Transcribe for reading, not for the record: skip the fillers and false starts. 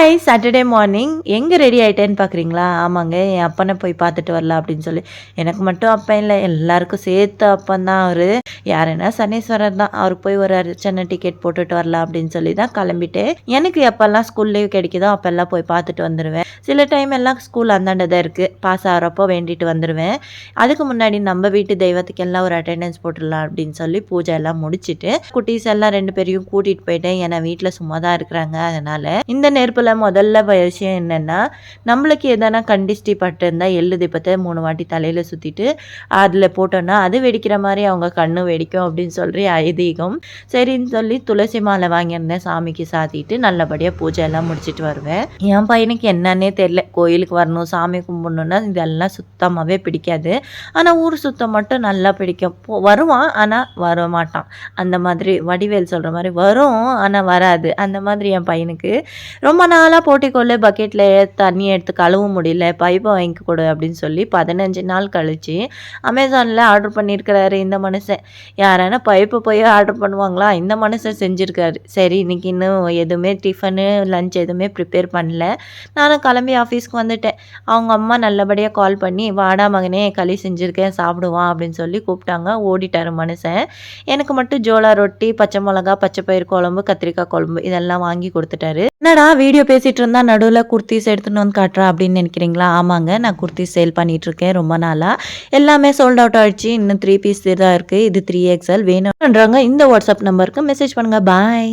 Hi Saturday morning எங்கே ready ஆகிட்டேன்னு பார்க்குறீங்களா? ஆமாங்க, என் அப்பனை போய் பார்த்துட்டு வரலாம் அப்படின்னு சொல்லி. எனக்கு மட்டும் அப்பன் இல்லை, எல்லாருக்கும் சேர்த்து அப்பன் தான் அவர். யாருன்னா சனீஸ்வரர் தான். அவருக்கு போய் ஒரு அர்ச்சனை டிக்கெட் போட்டுட்டு வரலாம் அப்படின்னு சொல்லி தான் கிளம்பிட்டேன். எனக்கு எப்போல்லாம் ஸ்கூல் லீவ் கிடைக்குதோ அப்போல்லாம் போய் பார்த்துட்டு வந்துடுவேன். சில டைம் எல்லாம் ஸ்கூல் அந்தாண்ட தான் இருக்குது, பாஸ் ஆகிறப்போ வேண்டிட்டு வந்துடுவேன். அதுக்கு முன்னாடி நம்ம வீட்டு தெய்வத்துக்கெல்லாம் ஒரு அட்டெண்டன்ஸ் போட்டுடலாம் அப்படின்னு சொல்லி பூஜை எல்லாம் முடிச்சுட்டு குட்டீஸ் எல்லாம் 2 பேரையும் கூட்டிகிட்டு போயிட்டேன். ஏன்னா வீட்டில் சும்மா தான் இருக்கிறாங்க. அதனால் இந்த நெருப்பில் முதல்ல விஷயம் என்னென்னா, நம்மளுக்கு எதனா கண்டிஷ்டி பட்டு இருந்தால் எள்ளு தீபத்தை 3 வாட்டி தலையில் சுற்றிட்டு அதில் போட்டோன்னா அது வெடிக்கிற மாதிரி அவங்க கண்ணு வெடிக்கும் அப்படின்னு சொல்லி ஐதீகம். சரின்னு சொல்லி துளசி மாலை வாங்கியிருந்தேன், சாமிக்கு சாத்திட்டு நல்லபடியாக பூஜை எல்லாம் முடிச்சுட்டு வருவேன். என் பையனுக்கு என்னன்னே தெரியல, கோயிலுக்கு வரணும் சாமி கும்பிடணுன்னா இதெல்லாம் சுத்தமாகவே பிடிக்காது. ஆனால் ஊர் சுத்தம் மட்டும் நல்லா பிடிக்கும். வருவான் ஆனால் வர மாட்டான். அந்த மாதிரி வடிவேல் சொல்கிற மாதிரி வரும் ஆனால் வராது. அந்த மாதிரி என் பையனுக்கு ரொம்ப நாளாக போட்டிக்கொள்ள பக்கெட்டில் தண்ணி எடுத்து கழுவ முடியல, பைப்பை வாங்கி கொடு அப்படின்னு சொல்லி 15 நாள் கழித்து அமேசானில் ஆர்டர் பண்ணியிருக்கிறாரு இந்த மனுஷன். யாரானா பைப்பை போய் ஆர்டர் பண்ணுவாங்களா? இந்த மனுஷன் செஞ்சுருக்காரு. சரி, இன்றைக்கி இன்னும் எதுவுமே டிஃபனு லஞ்ச் எதுவுமே ப்ரிப்பேர் பண்ணல. நானும் கிளம்பி ஆஃபீஸ்க்கு வந்துட்டேன். அவங்க அம்மா நல்லபடியாக கால் பண்ணி வாடா மகனே களி செஞ்சுருக்கேன் சாப்பிடுவான் அப்படின்னு சொல்லி கூப்பிட்டாங்க. ஓடிட்டார் மனுஷன். எனக்கு மட்டும் ஜோளா ரொட்டி, பச்சை மிளகா, பச்சை பயிர் குழம்பு, கத்திரிக்காய் குழம்பு இதெல்லாம் வாங்கி கொடுத்துட்டாரு. என்னடா வீடியோ பேசிகிட்டு இருந்தால் நடுவில் குர்த்திஸ் எடுத்துன்னு வந்து காட்டுறா அப்படின்னு நினைக்கிறீங்களா? ஆமாங்க, நான் குர்த்திஸ் சேல் பண்ணிகிட்ருக்கேன் ரொம்ப நாளாக. எல்லாமே சோல்ட் அவுட் ஆகிடுச்சு. இன்னும் 3 பீஸ் தான் இருக்குது. இது 3XL வேணும்ன்றாங்க. இந்த வாட்ஸ்அப் நம்பருக்கு மெசேஜ் பண்ணுங்கள். பாய்.